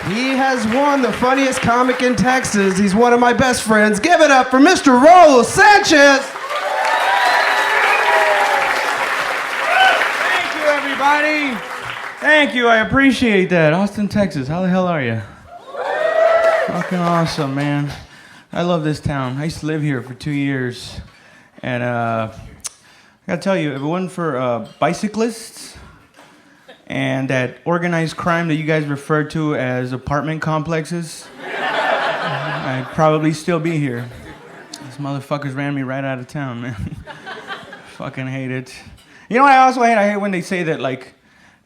He has won the funniest comic in Texas. He's one of my best friends. Give it up for Mr. Raul Sanchez. Thank you, everybody. Thank you. I appreciate that. Austin, Texas. How the hell are you? Fucking awesome, man. I love this town. I used to live here for 2 years. And I gotta tell you, if it wasn't for bicyclists and that organized crime that you guys refer to as apartment complexes, I'd probably still be here. These motherfuckers ran me right out of town, man. Fucking hate it. You know what I also hate? I hate when they say that, like,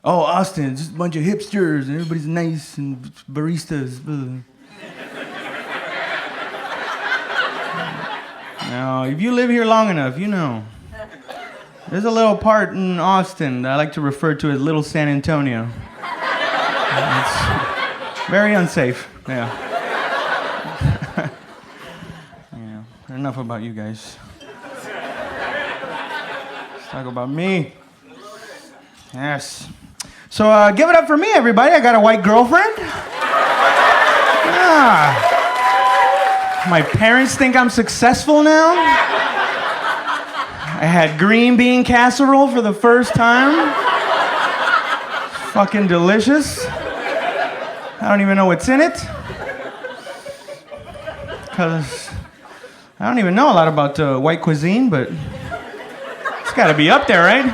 oh, Austin, just a bunch of hipsters and everybody's nice and baristas. Ugh. Now, if you live here long enough, you know. There's a little part in Austin that I like to refer to as Little San Antonio. It's very unsafe, yeah. Yeah. Enough about you guys. Let's talk about me. Yes. So give it up for me, everybody. I got a white girlfriend. Yeah. My parents think I'm successful now. I had green bean casserole for the first time. Fucking delicious. I don't even know what's in it. Because I don't even know a lot about white cuisine, but it's gotta be up there, right?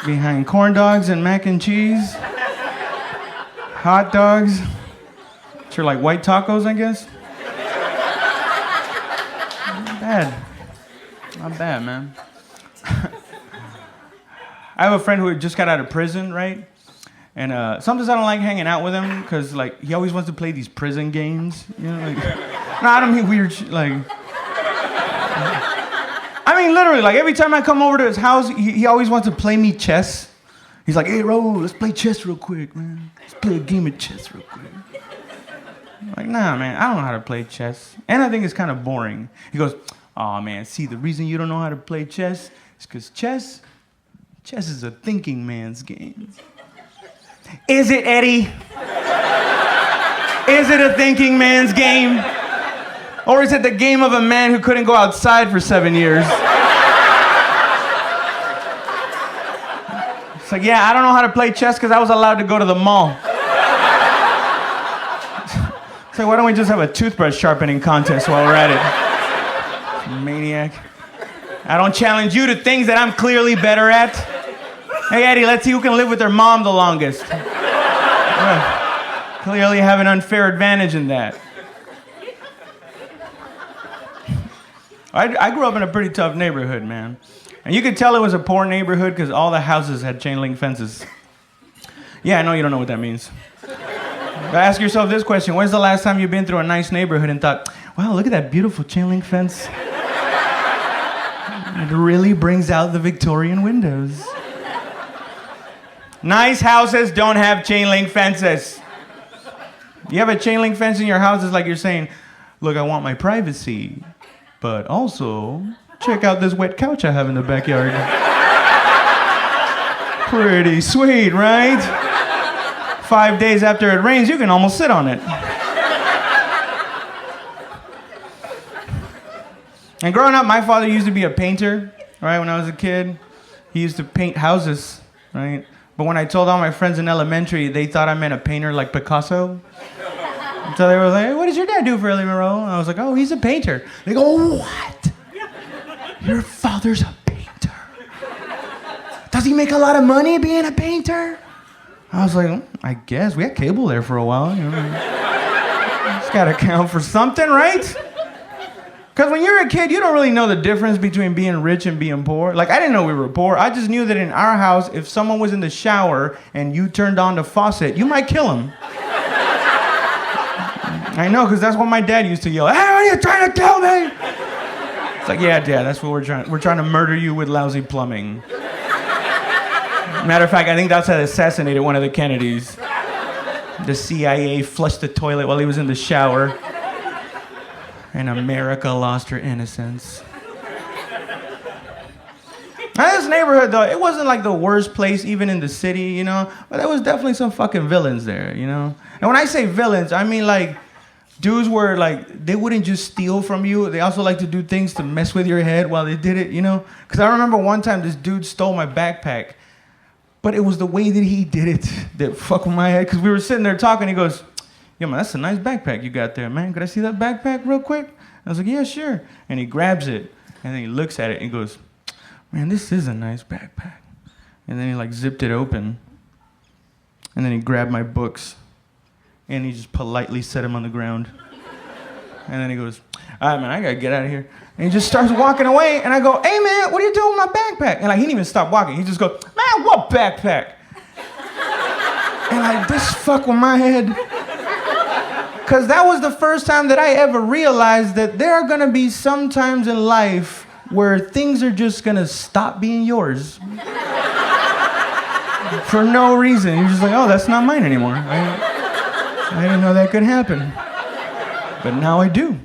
Behind corn dogs and mac and cheese. Hot dogs. Sure, like white tacos, I guess. Not bad. Not bad, man. I have a friend who just got out of prison, right? And sometimes I don't like hanging out with him because, like, he always wants to play these prison games. You know, like, no, I don't mean weird shit. Like, I mean literally, like every time I come over to his house, he always wants to play me chess. He's like, "Hey, Raul, let's play chess real quick, man. Let's play a game of chess real quick." I'm like, nah, man, I don't know how to play chess, and I think it's kind of boring. He goes, "Oh man, see, the reason you don't know how to play chess is because chess is a thinking man's game." Is it, Eddie? Is it a thinking man's game? Or is it the game of a man who couldn't go outside for 7 years? It's like, yeah, I don't know how to play chess because I was allowed to go to the mall. It's like, why don't we just have a toothbrush sharpening contest while we're at it? Maniac. I don't challenge you to things that I'm clearly better at. Hey, Eddie, let's see who can live with their mom the longest. Yeah. Clearly have an unfair advantage in that. I grew up in a pretty tough neighborhood, man. And you could tell it was a poor neighborhood because all the houses had chain link fences. Yeah, I know you don't know what that means. But ask yourself this question. When's the last time you've been through a nice neighborhood and thought, wow, look at that beautiful chain link fence? It really brings out the Victorian windows. Nice houses don't have chain link fences. You have a chain link fence in your house, it's like you're saying, look, I want my privacy, but also check out this wet couch I have in the backyard. Pretty sweet, right? 5 days after it rains, you can almost sit on it. And growing up, my father used to be a painter, right? When I was a kid, he used to paint houses, right? But when I told all my friends in elementary, they thought I meant a painter like Picasso. So they were like, what does your dad do for a living, Raul? And I was like, oh, he's a painter. They go, what? Your father's a painter? Does he make a lot of money being a painter? I was like, I guess. We had cable there for a while. You know. It's got to count for something, right? Because when you're a kid, you don't really know the difference between being rich and being poor. Like, I didn't know we were poor. I just knew that in our house, if someone was in the shower and you turned on the faucet, you might kill him. I know, because that's what my dad used to yell, hey, are you trying to kill me? It's like, yeah, Dad, that's what we're trying. We're trying to murder you with lousy plumbing. Matter of fact, I think that's how they assassinated one of the Kennedys. The CIA flushed the toilet while he was in the shower. And America lost her innocence. This nice neighborhood, though. It wasn't like the worst place, even in the city, you know? But there was definitely some fucking villains there, you know? And when I say villains, I mean, like, dudes were, like, they wouldn't just steal from you. They also like to do things to mess with your head while they did it, you know? Because I remember one time this dude stole my backpack. But it was the way that he did it that fucked with my head. Because we were sitting there talking, he goes, yo, man, that's a nice backpack you got there, man. Could I see that backpack real quick? I was like, yeah, sure. And he grabs it, and then he looks at it, and he goes, man, this is a nice backpack. And then he, like, zipped it open. And then he grabbed my books, and he just politely set them on the ground. And then he goes, all right, man, I gotta get out of here. And he just starts walking away, and I go, hey, man, what are you doing with my backpack? And, like, he didn't even stop walking. He just goes, man, what backpack? And, like, this fuck with my head. Because that was the first time that I ever realized that there are gonna be some times in life where things are just gonna stop being yours. For no reason. You're just like, oh, that's not mine anymore. I didn't know that could happen. But now I do.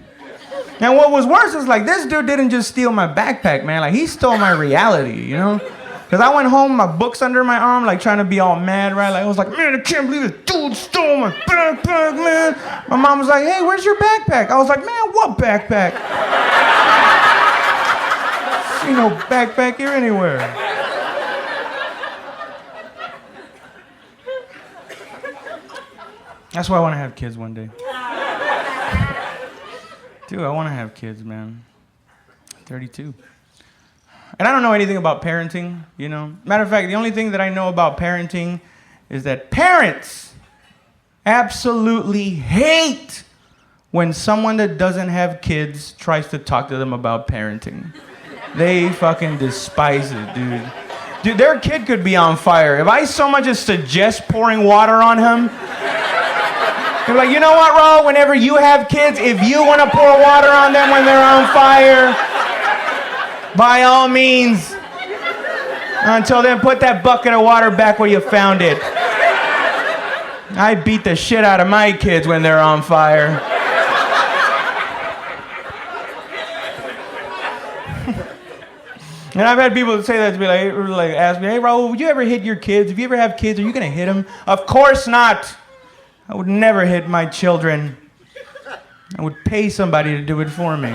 And what was worse is, like, this dude didn't just steal my backpack, man. Like, he stole my reality, you know? Because I went home, my books under my arm, like, trying to be all mad, right? Like, I was like, man, I can't believe this dude stole my backpack, man. My mom was like, hey, where's your backpack? I was like, man, what backpack? See no backpack here anywhere. That's why I want to have kids one day. Dude, I want to have kids, man. 32. And I don't know anything about parenting, you know. Matter of fact, the only thing that I know about parenting is that parents absolutely hate when someone that doesn't have kids tries to talk to them about parenting. They fucking despise it, dude. Dude, their kid could be on fire. If I so much as suggest pouring water on him, they're like, you know what, Raul? Whenever you have kids, if you want to pour water on them when they're on fire, by all means. Until then, put that bucket of water back where you found it. I beat the shit out of my kids when they're on fire. And I've had people say that to me, like ask me, hey, Raul, would you ever hit your kids? If you ever have kids, are you going to hit them? Of course not. I would never hit my children. I would pay somebody to do it for me.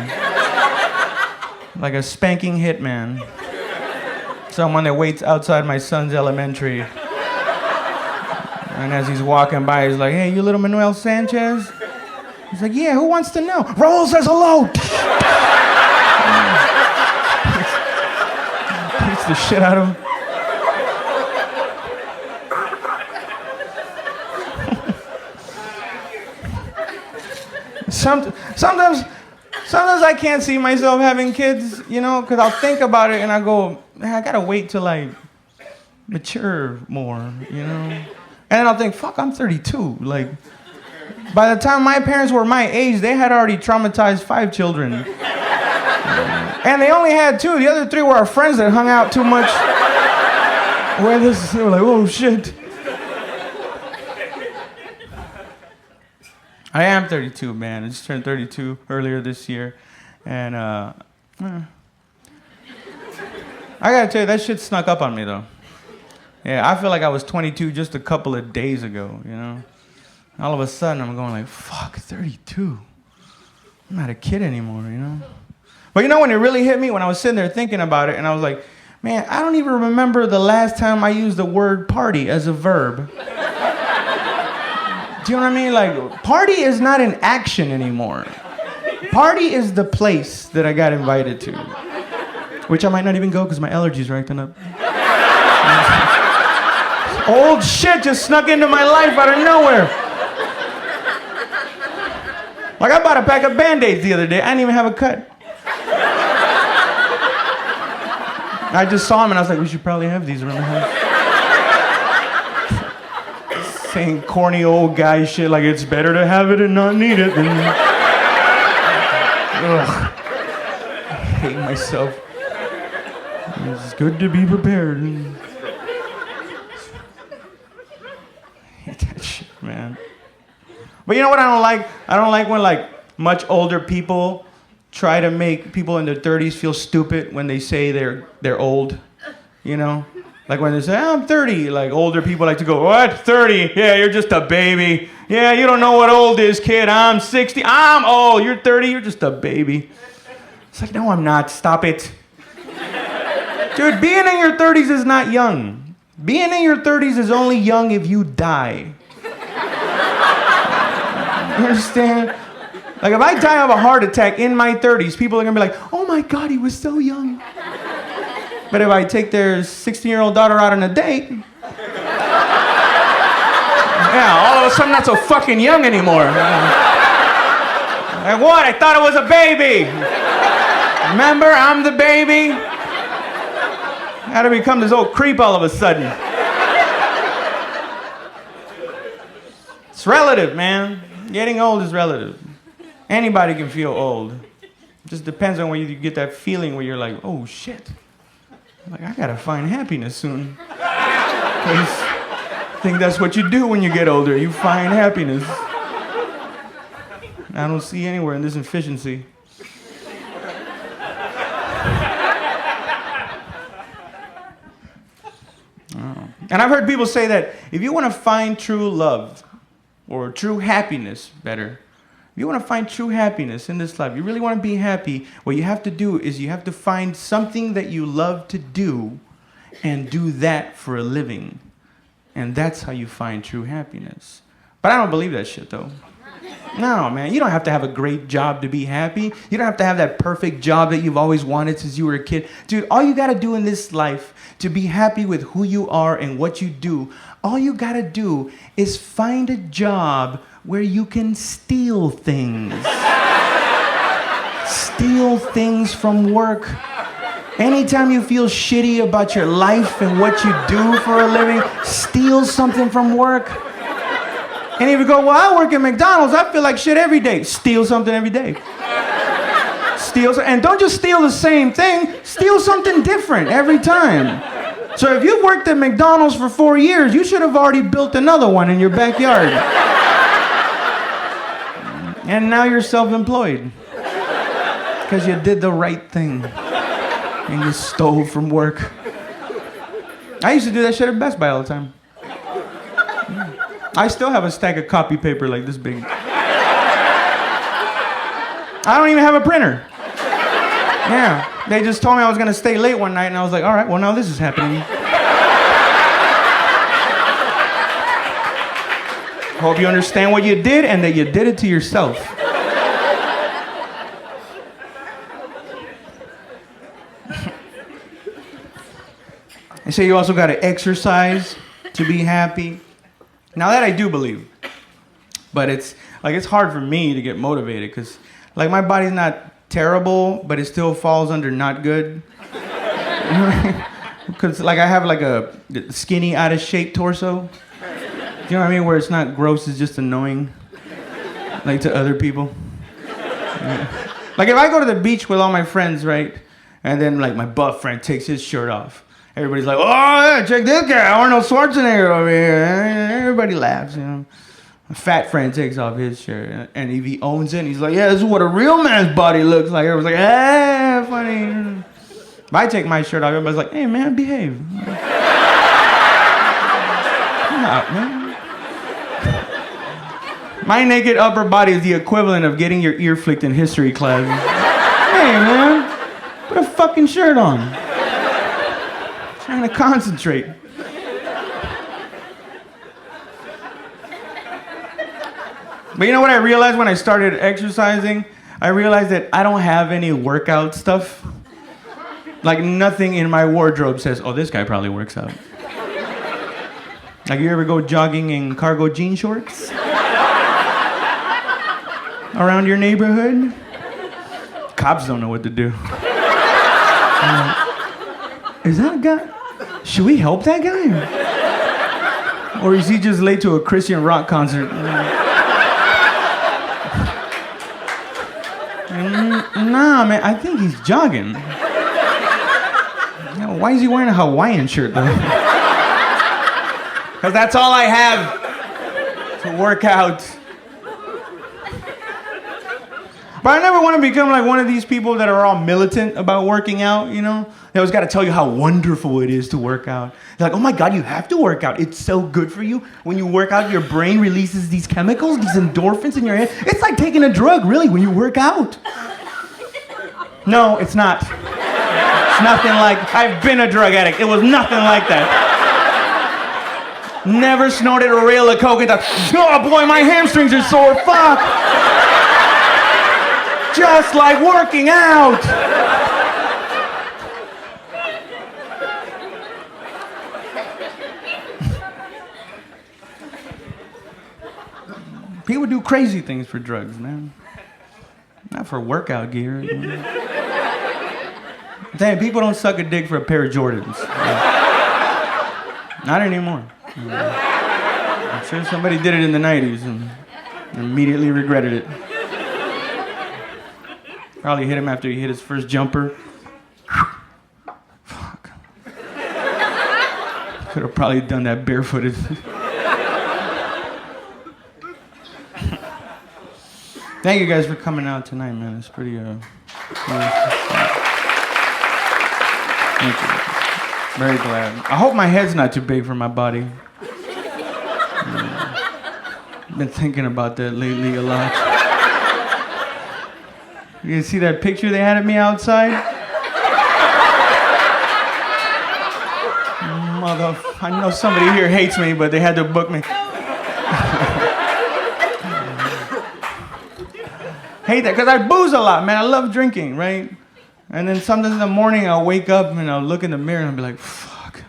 Like a spanking hitman. Someone that waits outside my son's elementary. And as he's walking by, he's like, hey, you little Manuel Sanchez? He's like, yeah, who wants to know? Raul says hello. Beats the shit out of him. Sometimes I can't see myself having kids, you know, because I'll think about it and I go, man, I gotta wait till I mature more, you know? And then I'll think, fuck, I'm 32. Like, by the time my parents were my age, they had already traumatized 5 children. And they only had 2. The other 3 were our friends that hung out too much with us. They were like, oh, shit. I am 32, man. I just turned 32 earlier this year. And I gotta tell you, that shit snuck up on me, though. Yeah, I feel like I was 22 just a couple of days ago, you know? All of a sudden, I'm going like, fuck, 32. I'm not a kid anymore, you know? But you know when it really hit me? When I was sitting there thinking about it, and I was like, man, I don't even remember the last time I used the word party as a verb. Do you know what I mean? Like, party is not an action anymore. Party is the place that I got invited to. Which I might not even go because my allergies are acting up. Old shit just snuck into my life out of nowhere. Like, I bought a pack of Band-Aids the other day. I didn't even have a cut. I just saw them and I was like, we should probably have these around the house. Saying corny old guy shit like it's better to have it and not need it than... Ugh. I hate myself. It's good to be prepared. I hate that shit, man. But you know what I don't like? I don't like when, like, much older people try to make people in their 30s feel stupid when they say they're old. You know? Like when they say, I'm 30, like older people like to go, what, 30? Yeah, you're just a baby. Yeah, you don't know what old is, kid. I'm 60. I'm old. You're 30. You're just a baby. It's like, no, I'm not. Stop it. Dude, being in your 30s is not young. Being in your 30s is only young if you die. You understand? Like if I die of a heart attack in my 30s, people are gonna be like, oh my God, he was so young. But if I take their 16-year-old daughter out on a date, yeah, all of a sudden not so fucking young anymore. Like what? I thought it was a baby. Remember, I'm the baby. How to become this old creep all of a sudden? It's relative, man. Getting old is relative. Anybody can feel old. It just depends on when you get that feeling where you're like, oh shit. Like, I gotta find happiness soon. 'Cause I think that's what you do when you get older. You find happiness. I don't see anywhere in this efficiency. And I've heard people say that if you want to find true love, or true happiness, better, if you want to find true happiness in this life, you really want to be happy, what you have to do is you have to find something that you love to do and do that for a living. And that's how you find true happiness. But I don't believe that shit, though. No, man, you don't have to have a great job to be happy. You don't have to have that perfect job that you've always wanted since you were a kid. Dude, all you got to do in this life to be happy with who you are and what you do, all you got to do is find a job where you can steal things. Steal things from work. Anytime you feel shitty about your life and what you do for a living, steal something from work. And if you go, well, I work at McDonald's, I feel like shit every day. Steal something every day. And don't just steal the same thing, steal something different every time. So if you've worked at McDonald's for 4 years, you should have already built another one in your backyard. And now you're self-employed. Because you did the right thing. And you stole from work. I used to do that shit at Best Buy all the time. I still have a stack of copy paper like this big. I don't even have a printer. Yeah, they just told me I was gonna stay late one night and I was like, all right, well now this is happening. Hope you understand what you did and that you did it to yourself. They say you also gotta exercise to be happy. Now that I do believe, but it's hard for me to get motivated because like my body's not terrible, but it still falls under not good. Because like I have like a skinny, out of shape torso. Do you know what I mean? Where it's not gross, it's just annoying, like to other people. Yeah. Like if I go to the beach with all my friends, right, and then like my buff friend takes his shirt off. Everybody's like, oh, yeah, check this guy, Arnold Schwarzenegger over here. Everybody laughs, you know. A fat friend takes off his shirt, and if he owns it, he's like, yeah, this is what a real man's body looks like. Everybody's like, ah, funny. If I take my shirt off, everybody's like, hey, man, behave. Come out, man. My naked upper body is the equivalent of getting your ear flicked in history class. Hey, man, put a fucking shirt on. Trying to concentrate. But you know what I realized when I started exercising? I realized that I don't have any workout stuff. Like nothing in my wardrobe says, oh, this guy probably works out. Like you ever go jogging in cargo jean shorts? Around your neighborhood? Cops don't know what to do. Is that a guy? Should we help that guy? Or is he just late to a Christian rock concert? Nah, man, I think he's jogging. Why is he wearing a Hawaiian shirt, though? Because that's all I have to work out. But I never want to become like one of these people that are all militant about working out, you know? They always got to tell you how wonderful it is to work out. They're like, oh my God, you have to work out. It's so good for you. When you work out, your brain releases these chemicals, these endorphins in your head. It's like taking a drug, really, when you work out. No, it's not. It's nothing like, I've been a drug addict. It was nothing like that. Never snorted a rail of coke and thought, oh boy, my hamstrings are sore, fuck. Just like working out. People do crazy things for drugs, man. Not for workout gear. Damn, people don't suck a dick for a pair of Jordans. Not anymore. I'm sure somebody did it in the 90s and immediately regretted it. Probably hit him after he hit his first jumper. Fuck. Could have probably done that barefooted. Thank you guys for coming out tonight, man. It's pretty, Thank you. Very glad. I hope my head's not too big for my body. I've been thinking about that lately a lot. You see that picture they had of me outside? I know somebody here hates me, but they had to book me. Hate that, because I booze a lot, man. I love drinking, right? And then sometimes in the morning I'll wake up and I'll look in the mirror and I'll be like, fuck,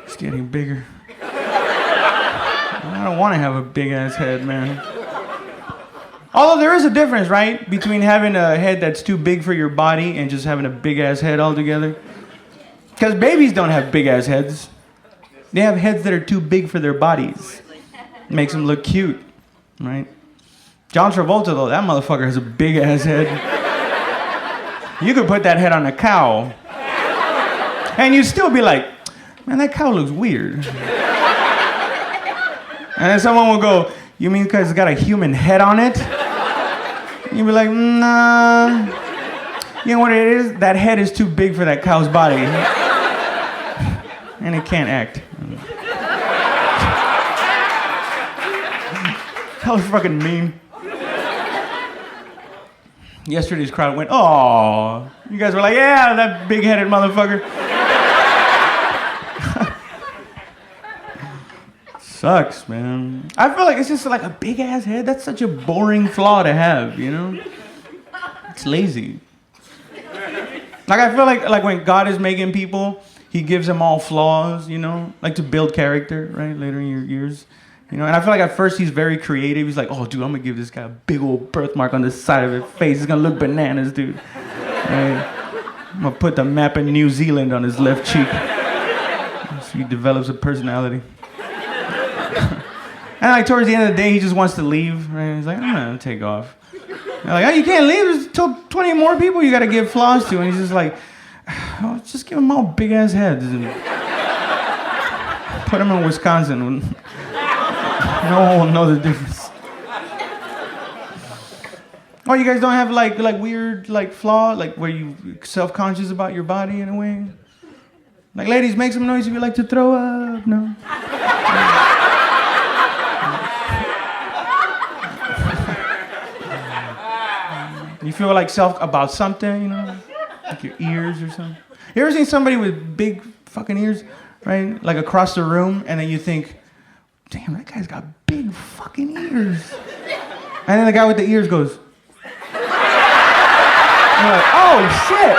it's getting bigger. I don't want to have a big ass head, man. Although there is a difference, right? Between having a head that's too big for your body and just having a big ass head altogether. Because babies don't have big ass heads. They have heads that are too big for their bodies. It makes them look cute, right? John Travolta, though, that motherfucker has a big ass head. You could put that head on a cow, and you'd still be like, man, that cow looks weird. And then someone will go, you mean because it's got a human head on it? And you'd be like, nah. You know what it is? That head is too big for that cow's body. And it can't act. That was fucking mean. Yesterday's crowd went, oh. You guys were like, yeah, that big-headed motherfucker. Sucks, man. I feel like it's just like a big-ass head. That's such a boring flaw to have, you know? It's lazy. Like, I feel like when God is making people, he gives them all flaws, you know? Like to build character, right? Later in your years. You know, and I feel like at first he's very creative. He's like, oh, dude, I'm going to give this guy a big old birthmark on the side of his face. It's going to look bananas, dude. Right? I'm going to put the map of New Zealand on his left cheek. So he develops a personality. And like towards the end of the day, he just wants to leave. Right? He's like, I'm going to take off. They're like, oh, you can't leave? There's still 20 more people you got to give flaws to. And he's just like, oh, just give them all big-ass heads. And put them in Wisconsin. No one will know the difference. Oh, you guys don't have like weird flaw, like where you self-conscious about your body in a way? Like ladies, make some noise if you like to throw up. No. You feel like self about something, you know, like your ears or something. You ever seen somebody with big fucking ears, right? Like across the room, and then you think, damn, that guy's got big fucking ears. And then the guy with the ears goes, you're like, oh shit.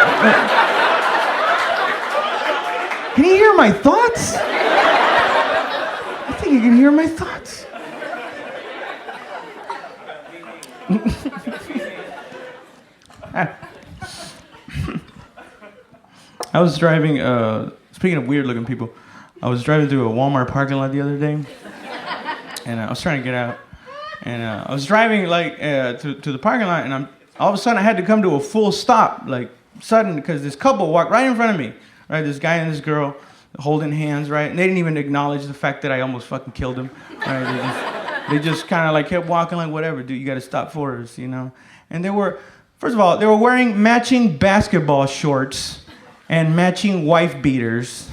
Can you hear my thoughts? I think you can hear my thoughts. I was driving, speaking of weird looking people, I was driving through a Walmart parking lot the other day, and I was trying to get out, and I was driving like to the parking lot, and all of a sudden I had to come to a full stop, like sudden, because this couple walked right in front of me, right? This guy and this girl holding hands, right? And they didn't even acknowledge the fact that I almost fucking killed them, right? They just kind of like kept walking like, whatever, dude, you got to stop for us, you know? And they were, first of all, they were wearing matching basketball shorts and matching wife beaters.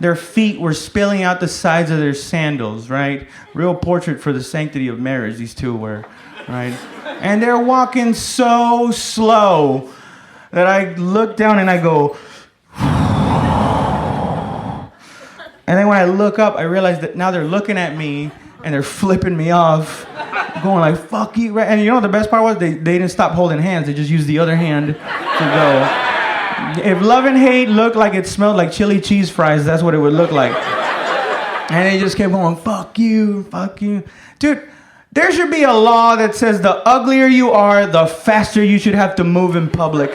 Their feet were spilling out the sides of their sandals, right? Real portrait for the sanctity of marriage, these two were, right? And they're walking so slow that I look down and I go, and then when I look up, I realize that now they're looking at me and they're flipping me off, going like, fuck you, right? And you know what the best part was? They didn't stop holding hands, they just used the other hand to go. If love and hate looked like it smelled like chili cheese fries, that's what it would look like. And they just kept going, fuck you, fuck you. Dude, there should be a law that says the uglier you are, the faster you should have to move in public.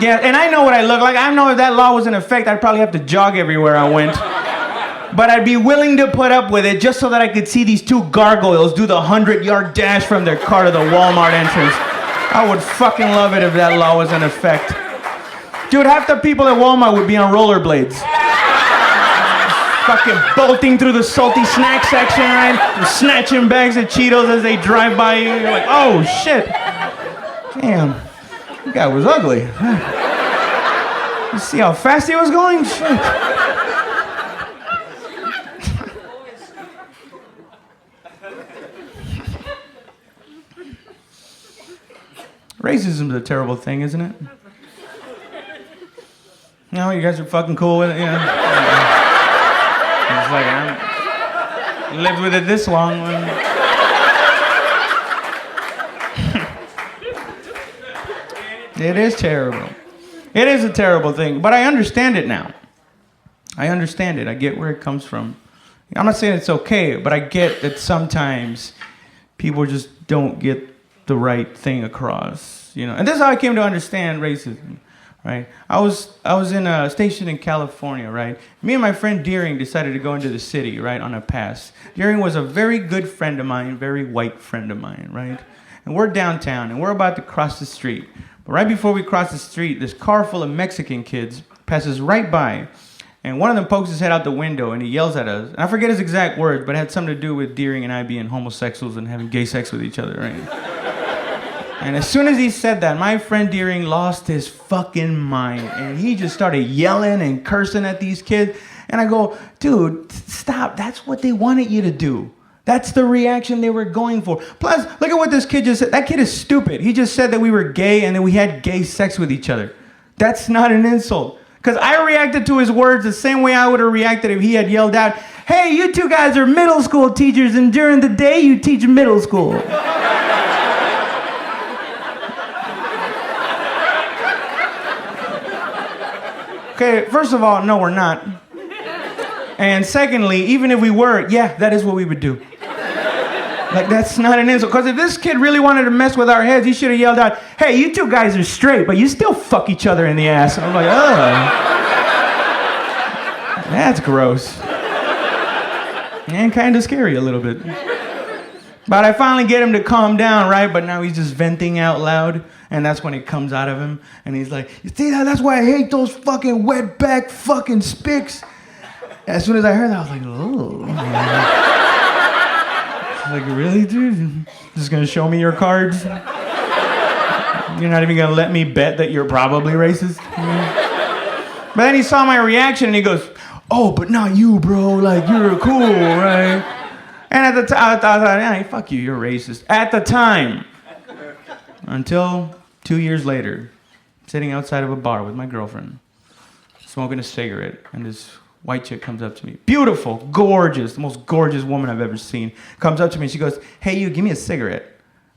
Yeah, and I know what I look like. I know if that law was in effect, I'd probably have to jog everywhere I went. But I'd be willing to put up with it just so that I could see these two gargoyles do the 100-yard dash from their car to the Walmart entrance. I would fucking love it if that law was in effect. Dude, half the people at Walmart would be on rollerblades. Fucking bolting through the salty snack section, right? Snatching bags of Cheetos as they drive by you. You're like, oh shit. Damn, that guy was ugly. You see how fast he was going? Shit. Racism's a terrible thing, isn't it? No, you guys are fucking cool with it, you know? It's like, I lived with it this long. It is terrible. It is a terrible thing, but I understand it now. I understand it. I get where it comes from. I'm not saying it's okay, but I get that sometimes people just don't get the right thing across, you know? And this is how I came to understand racism. Right, I was in a station in California, right? Me and my friend Deering decided to go into the city, right, on a pass. Deering was a very good friend of mine, very white friend of mine, right? And we're downtown, and we're about to cross the street. But right before we cross the street, this car full of Mexican kids passes right by, and one of them pokes his head out the window, and he yells at us. And I forget his exact words, but it had something to do with Deering and I being homosexuals and having gay sex with each other, right? And as soon as he said that, my friend Deering lost his fucking mind. And he just started yelling and cursing at these kids. And I go, dude, stop. That's what they wanted you to do. That's the reaction they were going for. Plus, look at what this kid just said. That kid is stupid. He just said that we were gay and that we had gay sex with each other. That's not an insult. Because I reacted to his words the same way I would have reacted if he had yelled out, hey, you two guys are middle school teachers and during the day you teach middle school. Okay, first of all, no, we're not. And secondly, even if we were, yeah, that is what we would do. Like, that's not an insult. Because if this kid really wanted to mess with our heads, he should have yelled out, hey, you two guys are straight, but you still fuck each other in the ass. I'm like, oh. That's gross. And kind of scary a little bit. But I finally get him to calm down, right? But now he's just venting out loud. And that's when it comes out of him. And he's like, you see that? That's why I hate those fucking wetback fucking spics. As soon as I heard that, I was like, oh. Like, really, dude? Just gonna show me your cards? You're not even gonna let me bet that you're probably racist? But then he saw my reaction and he goes, oh, but not you, bro. Like, you're cool, right? And at the time, I thought, hey, fuck you, you're racist. At the time. Until 2 years later, sitting outside of a bar with my girlfriend, smoking a cigarette, and this white chick comes up to me. Beautiful, gorgeous, the most gorgeous woman I've ever seen. Comes up to me and she goes, hey, you, give me a cigarette.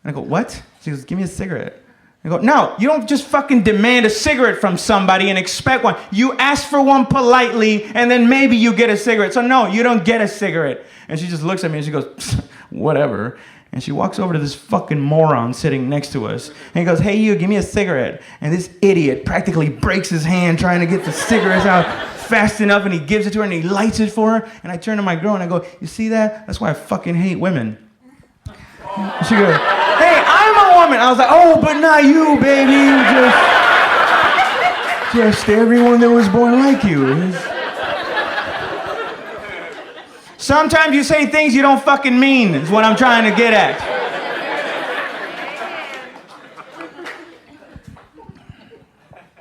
And I go, what? She goes, give me a cigarette. I go, no, you don't just fucking demand a cigarette from somebody and expect one. You ask for one politely, and then maybe you get a cigarette. So no, you don't get a cigarette. And she just looks at me and she goes, whatever. And she walks over to this fucking moron sitting next to us. And he goes, hey, you, give me a cigarette. And this idiot practically breaks his hand trying to get the cigarettes out fast enough, and he gives it to her, and he lights it for her. And I turn to my girl, and I go, you see that? That's why I fucking hate women. And she goes, hey, I'm a woman. I was like, oh, but not you, baby. Just everyone that was born like you. Sometimes you say things you don't fucking mean, is what I'm trying to get at.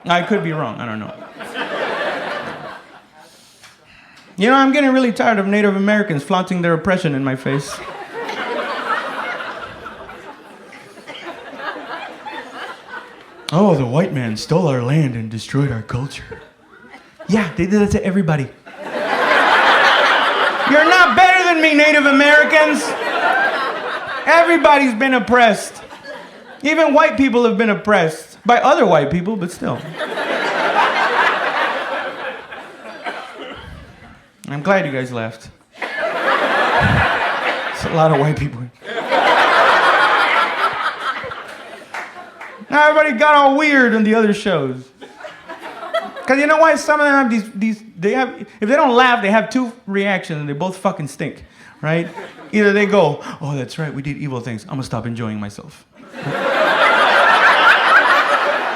I could be wrong. I don't know. You know, I'm getting really tired of Native Americans flaunting their oppression in my face. Oh, the white man stole our land and destroyed our culture. Yeah, they did that to everybody. You're not better than me, Native Americans. Everybody's been oppressed. Even white people have been oppressed by other white people, but still. I'm glad you guys left. It's a lot of white people. Now everybody got all weird on the other shows. Because you know why? Some of them have if they don't laugh, they have two reactions and they both fucking stink, right? Either they go, oh, that's right, we did evil things. I'm gonna stop enjoying myself.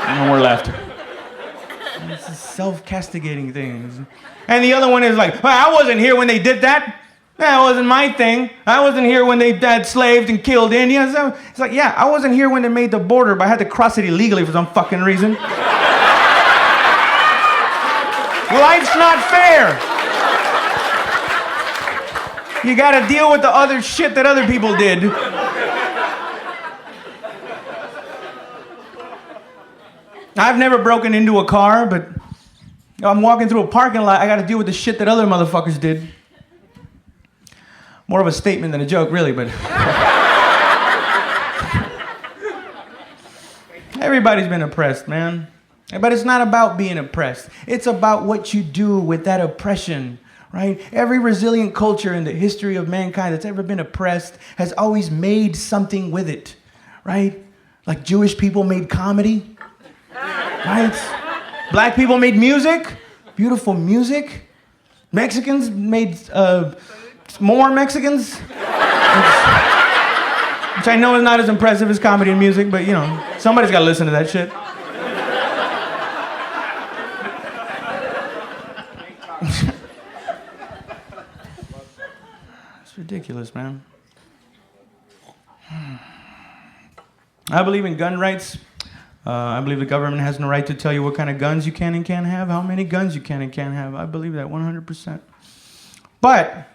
No more laughter. This is self-castigating things. And the other one is like, well, I wasn't here when they did that. That wasn't my thing. I wasn't here when they had slaved and killed Indians. It's like, yeah, I wasn't here when they made the border, but I had to cross it illegally for some fucking reason. Life's not fair. You gotta deal with the other shit that other people did. I've never broken into a car, but I'm walking through a parking lot, I gotta deal with the shit that other motherfuckers did. More of a statement than a joke, really, but... Everybody's been oppressed, man. But it's not about being oppressed. It's about what you do with that oppression, right? Every resilient culture in the history of mankind that's ever been oppressed has always made something with it, right? Like Jewish people made comedy, right? Black people made music, beautiful music. Mexicans made more Mexicans, which I know is not as impressive as comedy and music, but you know, somebody's got to listen to that shit. It's ridiculous, man. I believe in gun rights. I believe the government has no right to tell you what kind of guns you can and can't have, how many guns you can and can't have. I believe that 100%. But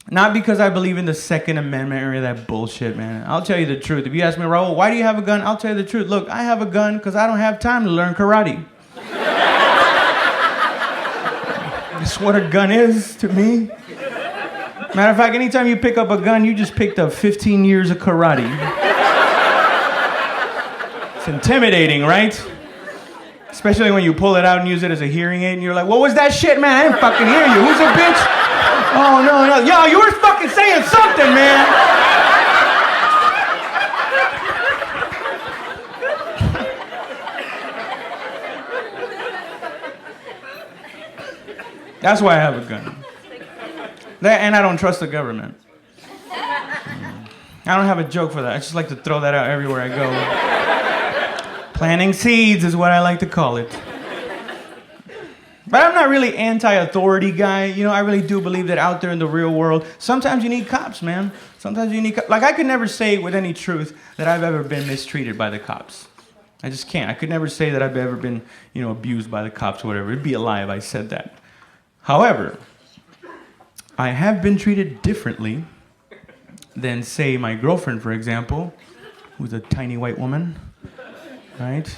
not because I believe in the Second Amendment or that bullshit, man. I'll tell you the truth. If you ask me, Raul, why do you have a gun? I'll tell you the truth. Look, I have a gun because I don't have time to learn karate. That's what a gun is to me. Matter of fact, anytime you pick up a gun, you just picked up 15 years of karate. It's intimidating, right? Especially when you pull it out and use it as a hearing aid and you're like, what was that shit, man? I didn't fucking hear you. Who's a bitch? Oh, no. Yo, you were fucking saying something, man. That's why I have a gun. And I don't trust the government. I don't have a joke for that. I just like to throw that out everywhere I go. Planting seeds is what I like to call it. But I'm not really anti-authority guy. You know, I really do believe that out there in the real world, sometimes you need cops, man. Sometimes you need cops. Like, I could never say with any truth that I've ever been mistreated by the cops. I just can't. I could never say that I've ever been, you know, abused by the cops or whatever. It'd be a lie if I said that. However, I have been treated differently than, say, my girlfriend, for example, who's a tiny white woman, right?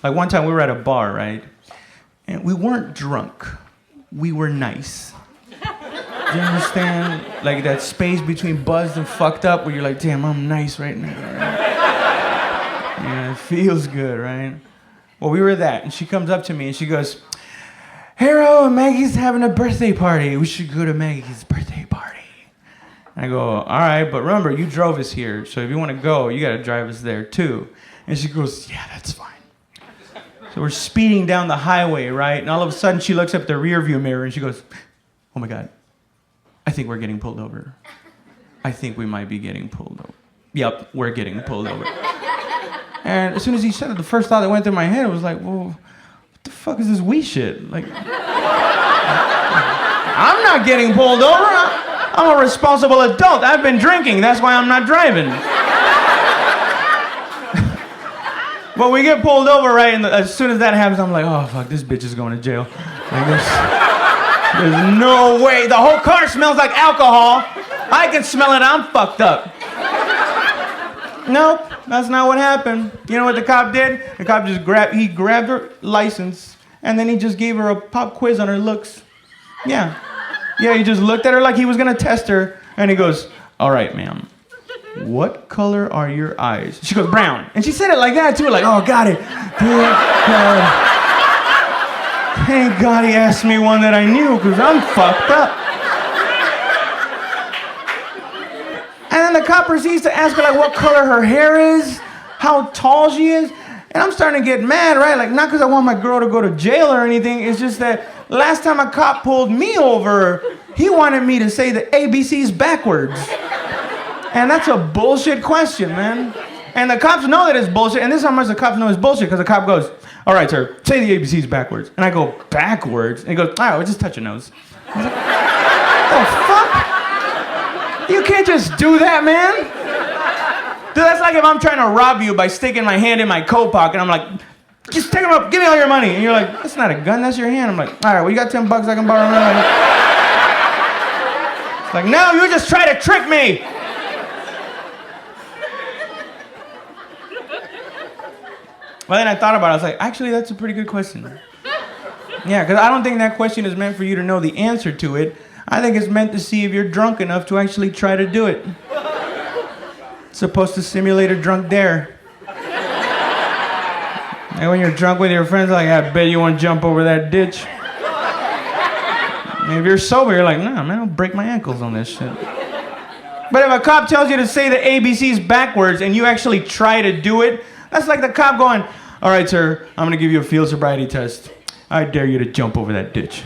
Like one time we were at a bar, right? And we weren't drunk. We were nice. Do you understand? Like that space between buzzed and fucked up where you're like, damn, I'm nice right now. Right? Yeah, it feels good, right? Well, we were that, and she comes up to me and she goes, hey, Raul, Maggie's having a birthday party. We should go to Maggie's birthday party. I go, all right, but remember, you drove us here, so if you want to go, you got to drive us there too. And she goes, yeah, that's fine. So we're speeding down the highway, right? And all of a sudden, she looks up the rearview mirror and she goes, oh my God, I think we're getting pulled over. I think we might be getting pulled over. Yep, we're getting pulled over. And as soon as he said it, the first thought that went through my head was like, well, what the fuck is this we shit? Like, I'm not getting pulled over. I'm a responsible adult. I've been drinking. That's why I'm not driving. But we get pulled over, right? And as soon as that happens, I'm like, oh, fuck, this bitch is going to jail. Like, there's no way. The whole car smells like alcohol. I can smell it. I'm fucked up. Nope, that's not what happened. You know what the cop did? The cop just grabbed her license, and then he just gave her a pop quiz on her looks. Yeah, he just looked at her like he was going to test her, and he goes, all right, ma'am. What color are your eyes? She goes, brown. And she said it like that, too. Like, oh, got it. Thank God he asked me one that I knew, because I'm fucked up. And then the cop proceeds to ask her, like, what color her hair is, how tall she is. And I'm starting to get mad, right? Like, not because I want my girl to go to jail or anything. It's just that last time a cop pulled me over, he wanted me to say the ABCs backwards. And that's a bullshit question, man. And the cops know that it's bullshit. And this is how much the cops know it's bullshit, because the cop goes, all right, sir, say the ABCs backwards. And I go, backwards? And he goes, all right, well, just touch your nose. I was like, what the fuck? You can't just do that, man. Dude, that's like if I'm trying to rob you by sticking my hand in my coat pocket. I'm like, just take them up, give me all your money. And you're like, that's not a gun, that's your hand. I'm like, all right, well, you got $10 I can borrow. It's like, no, you just try to trick me. Well, then I thought about it. I was like, actually, that's a pretty good question. Yeah, because I don't think that question is meant for you to know the answer to it. I think it's meant to see if you're drunk enough to actually try to do it. It's supposed to simulate a drunk dare. And when you're drunk with your friends, like, I bet you want to jump over that ditch. And if you're sober, you're like, nah, man, I'll break my ankles on this shit. But if a cop tells you to say the ABCs backwards and you actually try to do it, that's like the cop going, all right, sir, I'm going to give you a field sobriety test. I dare you to jump over that ditch.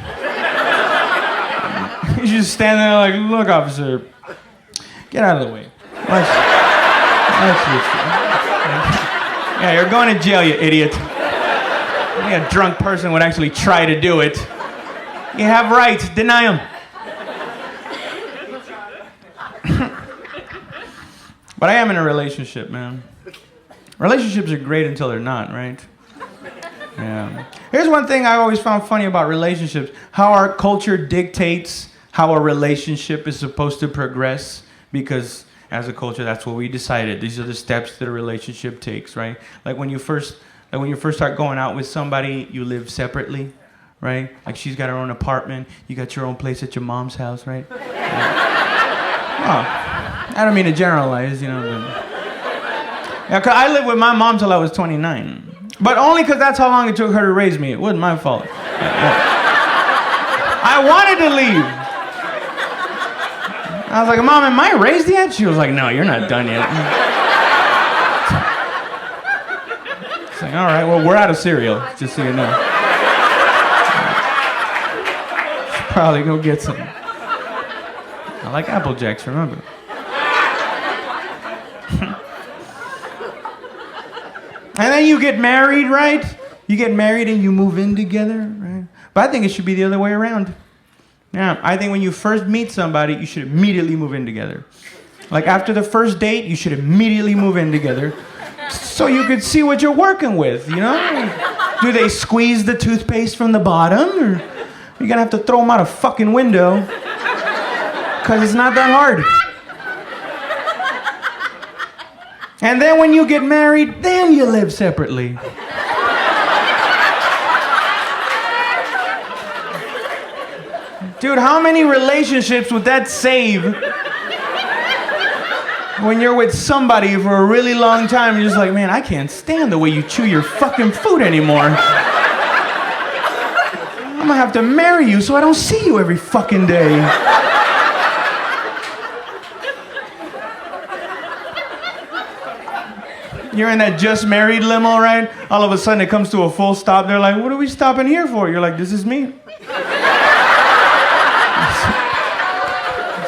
You just stand there like, look, officer, get out of the way. Yeah, you're going to jail, you idiot. Only a drunk person would actually try to do it. You have rights, deny them. But I am in a relationship, man. Relationships are great until they're not, right? Yeah. Here's one thing I always found funny about relationships. How our culture dictates how a relationship is supposed to progress. Because as a culture, that's what we decided. These are the steps that a relationship takes, right? Like when you first start going out with somebody, you live separately, right? Like she's got her own apartment. You got your own place at your mom's house, right? Oh, I don't mean to generalize, you know. Yeah, 'cause I lived with my mom till I was 29. But only because that's how long it took her to raise me. It wasn't my fault. I wanted to leave. I was like, Mom, am I raised yet? She was like, no, you're not done yet. It's like, all right, well, we're out of cereal, just so you know. Should probably go get some. I like Apple Jacks, remember. And then you get married, right? You get married and you move in together, right? But I think it should be the other way around. Yeah, I think when you first meet somebody, you should immediately move in together. Like after the first date, you should immediately move in together so you could see what you're working with, you know? Do they squeeze the toothpaste from the bottom? Or you're gonna have to throw them out a fucking window because it's not that hard. And then when you get married, then you live separately. Dude, how many relationships would that save when you're with somebody for a really long time and you're just like, man, I can't stand the way you chew your fucking food anymore. I'm gonna have to marry you so I don't see you every fucking day. You're in that just married limo, right? All of a sudden it comes to a full stop. They're like, what are we stopping here for? You're like, this is me.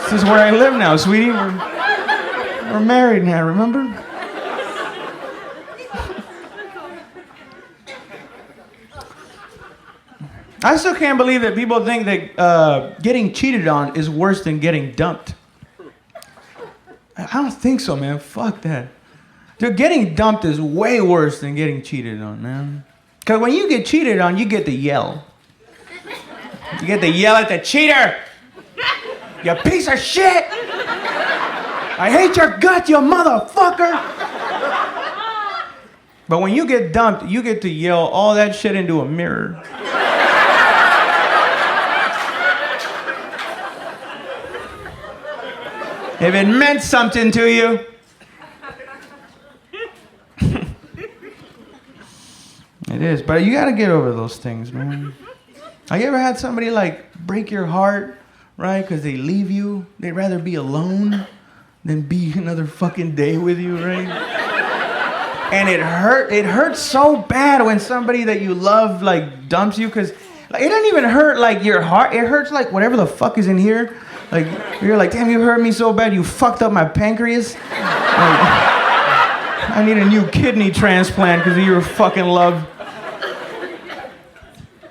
This is where I live now, sweetie. We're married now, remember? I still can't believe that people think that getting cheated on is worse than getting dumped. I don't think so, man. Fuck that. Dude, getting dumped is way worse than getting cheated on, man. Because when you get cheated on, you get to yell. You get to yell at the cheater. You piece of shit. I hate your guts, you motherfucker. But when you get dumped, you get to yell all that shit into a mirror. If it meant something to you. It is, but you gotta get over those things, man. Have you ever had somebody like break your heart, right? Because they leave you. They'd rather be alone than be another fucking day with you, right? And it hurts so bad when somebody that you love like dumps you, because like, it doesn't even hurt like your heart. It hurts like whatever the fuck is in here. Like you're like, damn, you hurt me so bad. You fucked up my pancreas. Like, I need a new kidney transplant because of your fucking love.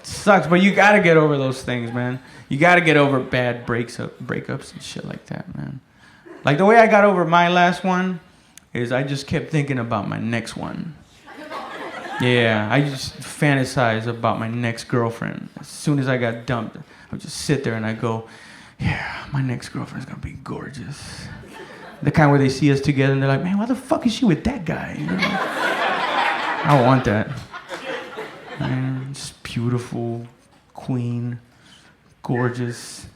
Sucks, but you gotta get over those things, man. You gotta get over bad breakups and shit like that, man. Like the way I got over my last one is I just kept thinking about my next one. Yeah, I just fantasize about my next girlfriend. As soon as I got dumped, I would just sit there and I go, yeah, my next girlfriend's gonna be gorgeous. The kind where they see us together and they're like, man, why the fuck is she with that guy? You know? I want that. Man, just beautiful, queen, gorgeous,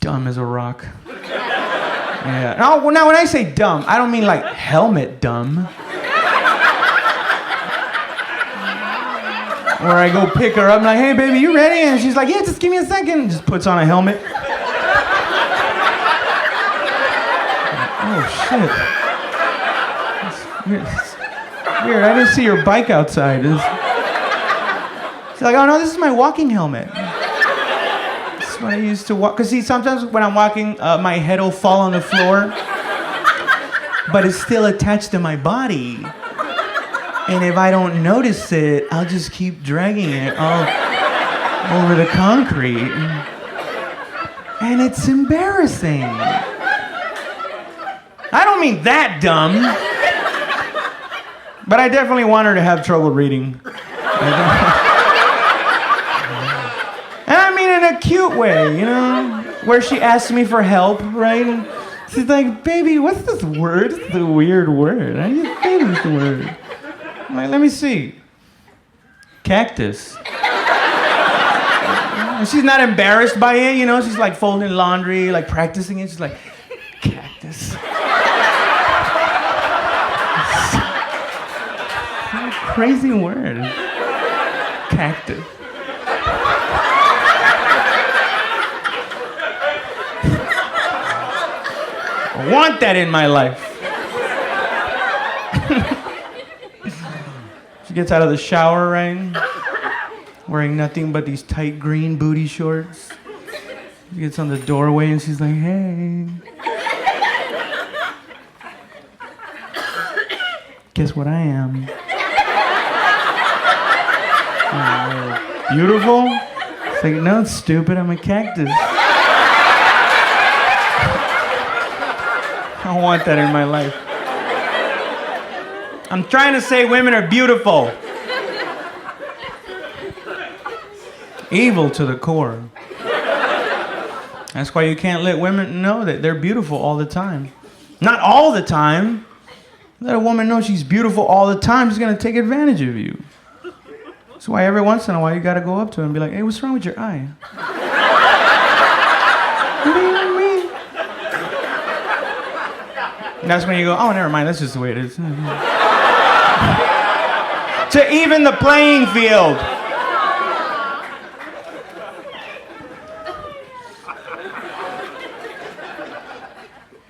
dumb as a rock. Yeah. Now when I say dumb, I don't mean like helmet dumb. Where I go pick her up, I'm like, hey baby, you ready? And she's like, yeah, just give me a second. And just puts on a helmet. Oh shit. It's weird. I didn't see your bike outside. She's like, oh no, this is my walking helmet. This is what I used to walk. Because see, sometimes when I'm walking, my head will fall on the floor, but it's still attached to my body. And if I don't notice it, I'll just keep dragging it all over the concrete. And it's embarrassing. I don't mean that dumb. But I definitely want her to have trouble reading. And I mean in a cute way, you know? Where she asks me for help, right? And she's like, baby, what's this word? It's a weird word. How do you say this word? I'm like, let me see. Cactus. And she's not embarrassed by it, you know? She's like folding laundry, like practicing it. She's like, cactus. Crazy word. Cactus. I want that in my life. She gets out of the shower, right? Wearing nothing but these tight green booty shorts. She gets on the doorway and she's like, hey. Guess what I am? Beautiful? It's like, no, it's stupid, I'm a cactus. I want that in my life. I'm trying to say women are beautiful. Evil to the core. That's why you can't let women know that they're beautiful all the time. Not all the time. Let a woman know she's beautiful all the time, she's gonna take advantage of you. That's why every once in a while you gotta go up to her and be like, hey, what's wrong with your eye? What do you mean? And that's when you go, oh, never mind, that's just the way it is. To even the playing field.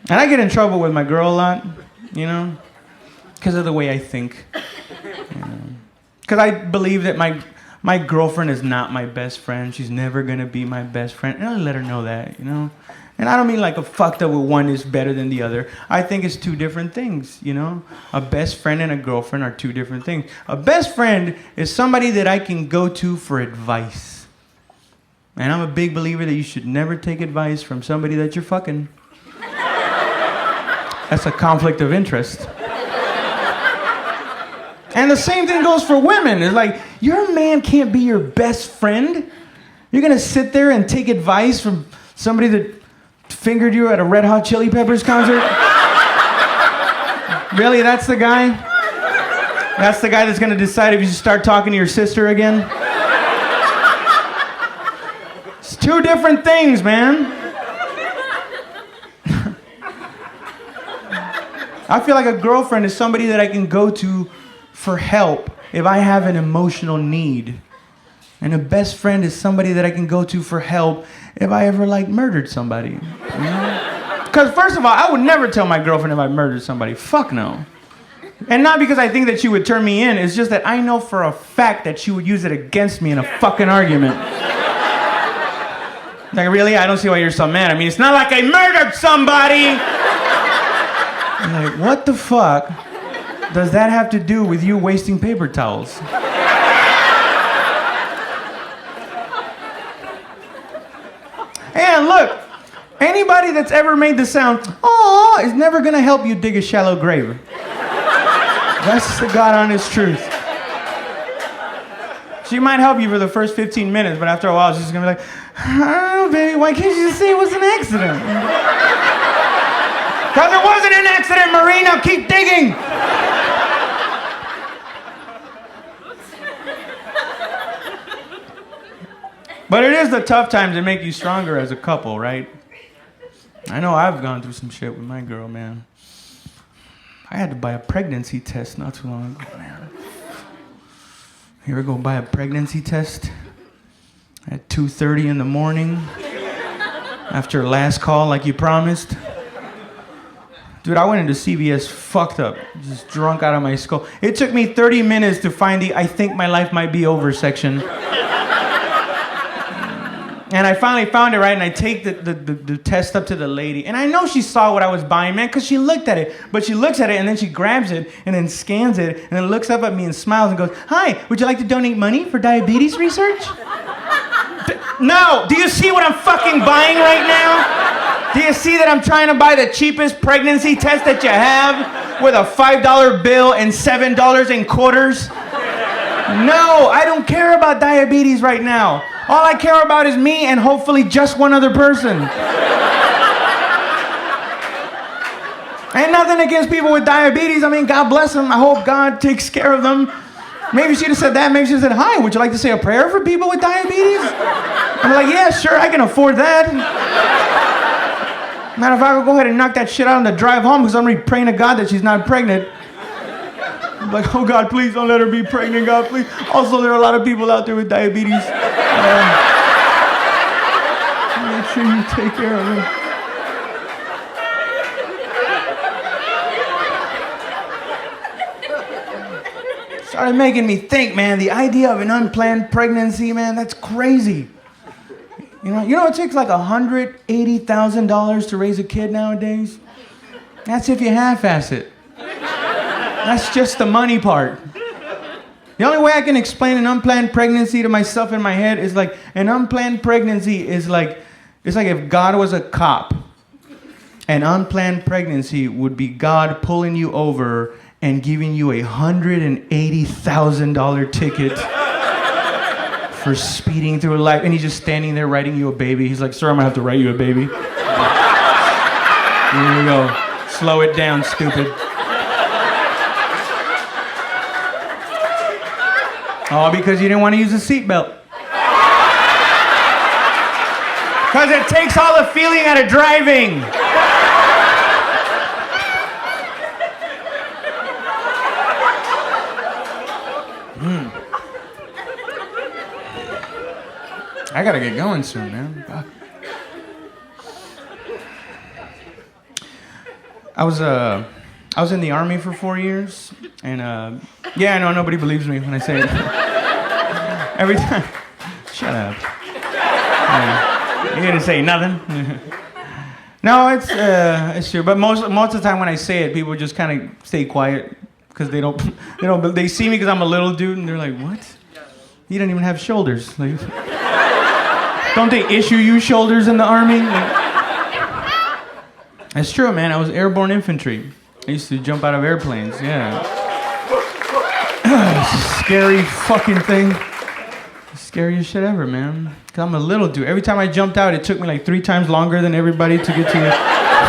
And I get in trouble with my girl a lot, you know, because of the way I think. Because I believe that my girlfriend is not my best friend. She's never going to be my best friend. And I let her know that, you know. And I don't mean like a fucked up with one is better than the other. I think it's two different things, you know. A best friend and a girlfriend are two different things. A best friend is somebody that I can go to for advice. And I'm a big believer that you should never take advice from somebody that you're fucking. That's a conflict of interest. And the same thing goes for women. It's like, your man can't be your best friend. You're gonna sit there and take advice from somebody that fingered you at a Red Hot Chili Peppers concert? Really, that's the guy? That's the guy that's gonna decide if you should start talking to your sister again? It's two different things, man. I feel like a girlfriend is somebody that I can go to for help if I have an emotional need. And a best friend is somebody that I can go to for help if I ever, like, murdered somebody. You know? Because, first of all, I would never tell my girlfriend if I murdered somebody. Fuck no. And not because I think that she would turn me in. It's just that I know for a fact that she would use it against me in a fucking argument. Like, really? I don't see why you're so mad. I mean, it's not like I murdered somebody! I'm like, what the fuck does that have to do with you wasting paper towels? And look, anybody that's ever made the sound, "Aw," is never gonna help you dig a shallow grave. That's the God honest truth. She might help you for the first 15 minutes, but after a while, she's gonna be like, "Oh, baby, why can't you just say it was an accident?" Because it wasn't an accident, Marina. Keep digging. But it is the tough times that make you stronger as a couple, right? I know I've gone through some shit with my girl, man. I had to buy a pregnancy test not too long ago, man. You ever go buy a pregnancy test at 2:30 in the morning after last call like you promised? Dude, I went into CVS fucked up, just drunk out of my skull. It took me 30 minutes to find the "I think my life might be over" section. And I finally found it, right? And I take the test up to the lady. And I know she saw what I was buying, man, because she looked at it. But she looks at it, and then she grabs it, and then scans it, and then looks up at me and smiles and goes, "Hi, would you like to donate money for diabetes research?" No! Do you see what I'm fucking buying right now? Do you see that I'm trying to buy the cheapest pregnancy test that you have with a $5 bill and $7 in quarters? No, I don't care about diabetes right now. All I care about is me and hopefully just one other person. Ain't nothing against people with diabetes. I mean, God bless them. I hope God takes care of them. Maybe she'd have said that. Maybe she'd have said, "Hi, would you like to say a prayer for people with diabetes?" I'm like, "Yeah, sure, I can afford that." Matter of fact, I'll go ahead and knock that shit out on the drive home because I'm already praying to God that she's not pregnant. I'm like, "Oh God, please don't let her be pregnant, God, please." Also, there are a lot of people out there with diabetes. Make sure you take care of them. Started making me think, man, the idea of an unplanned pregnancy, man, that's crazy. You know it takes like $180,000 to raise a kid nowadays? That's if you half-ass it. That's just the money part. The only way I can explain an unplanned pregnancy to myself in my head is like, an unplanned pregnancy is like, it's like if God was a cop. An unplanned pregnancy would be God pulling you over and giving you a $180,000 ticket for speeding through life. And he's just standing there writing you a baby. He's like, "Sir, I'm gonna have to write you a baby." Here you go. Slow it down, stupid. All because you didn't want to use a seatbelt. Because it takes all the feeling out of driving. I gotta get going soon, man. I was in the Army for 4 years, and yeah, I know nobody believes me when I say it. Every time, shut up. You didn't say nothing. No, it's true. But most of the time when I say it, people just kind of stay quiet because they see me because I'm a little dude, and they're like, "What? You don't even have shoulders." Like, don't they issue you shoulders in the Army? Like, it's true, man. I was airborne infantry. I used to jump out of airplanes. Yeah. Scary fucking thing. Scariest shit ever, man. Cause I'm a little dude. Every time I jumped out, it took me like 3 times longer than everybody to get to the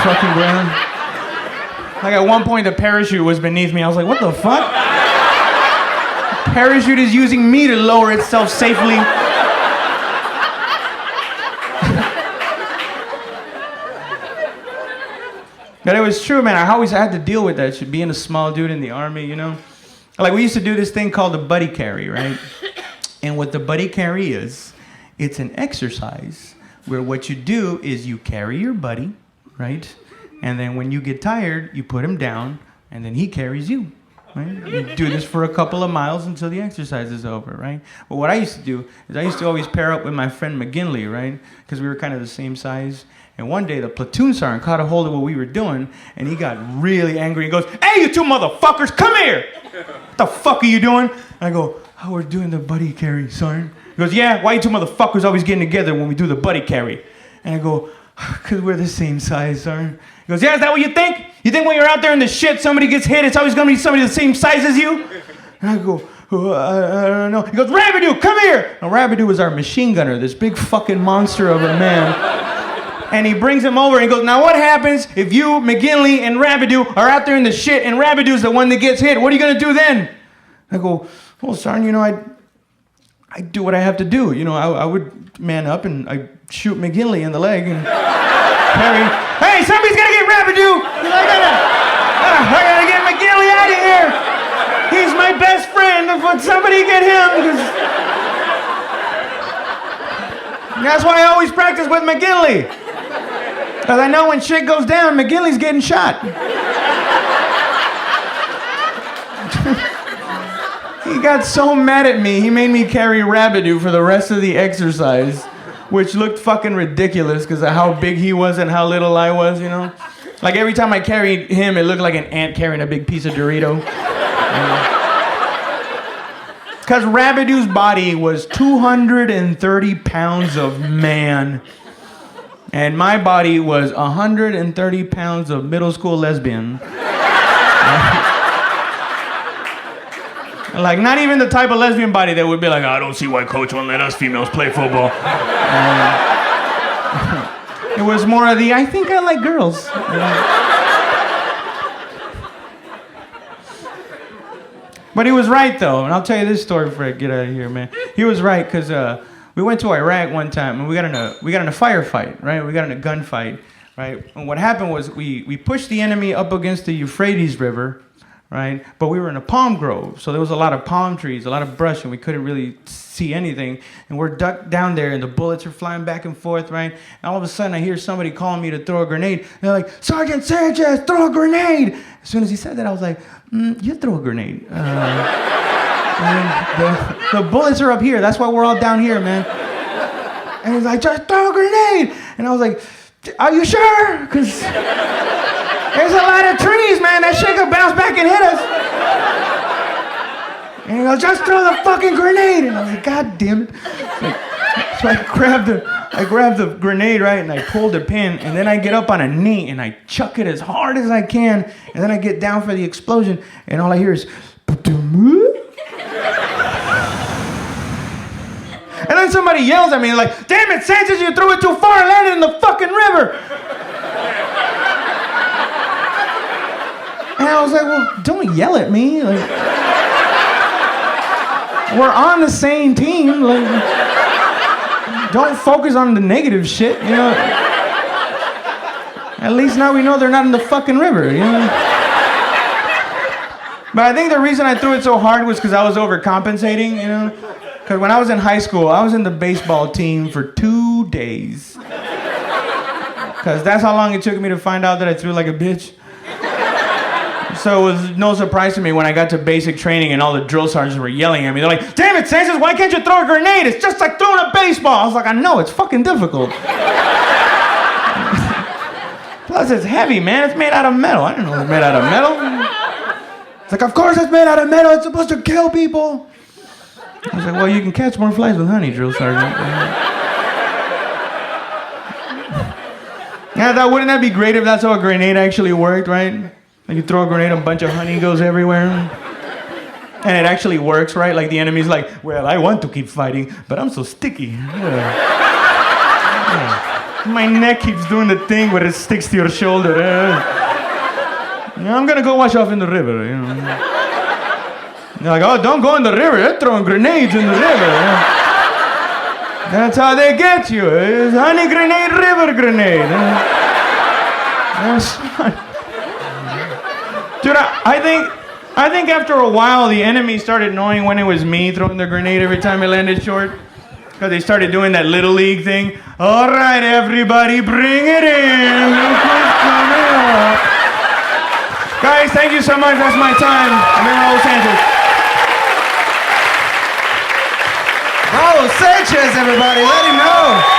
fucking ground. Like at one point, the parachute was beneath me. I was like, what the fuck? The parachute is using me to lower itself safely. But it was true, man. I always had to deal with that shit, being a small dude in the army, you know? Like, we used to do this thing called the buddy carry, right? And what the buddy carry is, it's an exercise where what you do is you carry your buddy, right? And then when you get tired, you put him down, and then he carries you, right? You do this for a couple of miles until the exercise is over, right? But what I used to do is I used to always pair up with my friend McGinley, right? Because we were kind of the same size. And one day, the platoon sergeant caught a hold of what we were doing, and he got really angry. He goes, hey, you two motherfuckers, come here! What the fuck are you doing? And I go, oh, we're doing the buddy carry, sergeant. He goes, yeah, why you two motherfuckers always getting together when we do the buddy carry? And I go, because we're the same size, sergeant. He goes, yeah, is that what you think? You think when you're out there in the shit, somebody gets hit, it's always going to be somebody the same size as you? And I go, oh, I don't know. He goes, Rabidoo, come here! Now, Rabidoo was our machine gunner, this big fucking monster of a man. And he brings him over and he goes, now what happens if you, McGinley, and Rabidoo are out there in the shit and Rabidoo's the one that gets hit? What are you going to do then? I go, well, sergeant, you know, I do what I have to do. You know, I would man up and I shoot McGinley in the leg and carry. Hey, somebody's got to get Rabidoo. I gotta get McGinley out of here. He's my best friend. Somebody get him. That's why I always practice with McGinley. Because I know when shit goes down, McGinley's getting shot. He got so mad at me, he made me carry Rabidoo for the rest of the exercise, which looked fucking ridiculous because of how big he was and how little I was, you know? Like every time I carried him, it looked like an ant carrying a big piece of Dorito. Because Rabidoo's body was 230 pounds of man. And my body was 130 pounds of middle school lesbian. Like, not even the type of lesbian body that would be like, I don't see why coach won't let us females play football. It was more of the, I think I like girls. But he was right, though. And I'll tell you this story before I get out of here, man. He was right, because we went to Iraq one time, and we got in a firefight, right? We got in a gunfight, right? And what happened was we pushed the enemy up against the Euphrates River, right? But we were in a palm grove, so there was a lot of palm trees, a lot of brush, and we couldn't really see anything. And we're ducked down there, and the bullets are flying back and forth, right? And all of a sudden, I hear somebody calling me to throw a grenade. They're like, Sergeant Sanchez, throw a grenade! As soon as he said that, I was like, you throw a grenade. The bullets are up here. That's why we're all down here, man. And he's like, just throw a grenade. And I was like, are you sure? Because there's a lot of trees, man. That shit could bounce back and hit us. And he goes, just throw the fucking grenade. And I was like, God damn it. So I grabbed the grenade, right, and I pulled the pin, and then I get up on a knee, and I chuck it as hard as I can, and then I get down for the explosion, and all I hear is, and then somebody yells at me, like, damn it, Sanchez, you threw it too far and landed in the fucking river. And I was like, well, don't yell at me. Like, we're on the same team. Like, don't focus on the negative shit, you know. At least now we know they're not in the fucking river, you know. But I think the reason I threw it so hard was because I was overcompensating, you know. Because when I was in high school, I was in the baseball team for 2 days. Because that's how long it took me to find out that I threw like a bitch. So it was no surprise to me when I got to basic training and all the drill sergeants were yelling at me. They're like, damn it, Sanchez, why can't you throw a grenade? It's just like throwing a baseball. I was like, I know, it's fucking difficult. Plus, it's heavy, man. It's made out of metal. I didn't know it was made out of metal. It's like, of course it's made out of metal. It's supposed to kill people. I was like, well, you can catch more flies with honey, drill sergeant. Yeah, wouldn't that be great if that's how a grenade actually worked, right? Like you throw a grenade, a bunch of honey goes everywhere. And it actually works, right? Like the enemy's like, well, I want to keep fighting, but I'm so sticky. Yeah. My neck keeps doing the thing where it sticks to your shoulder. I'm gonna go wash off in the river, you know. They're like, oh, don't go in the river. They're throwing grenades in the river. That's how they get you. It's honey grenade, river grenade. Dude, I think after a while the enemy started knowing when it was me throwing the grenade every time it landed short. Because they started doing that little league thing. All right, everybody, bring it in. Guys, thank you so much. That's my time. I'm in Raul Sanchez. Raul Sanchez, everybody, let him know.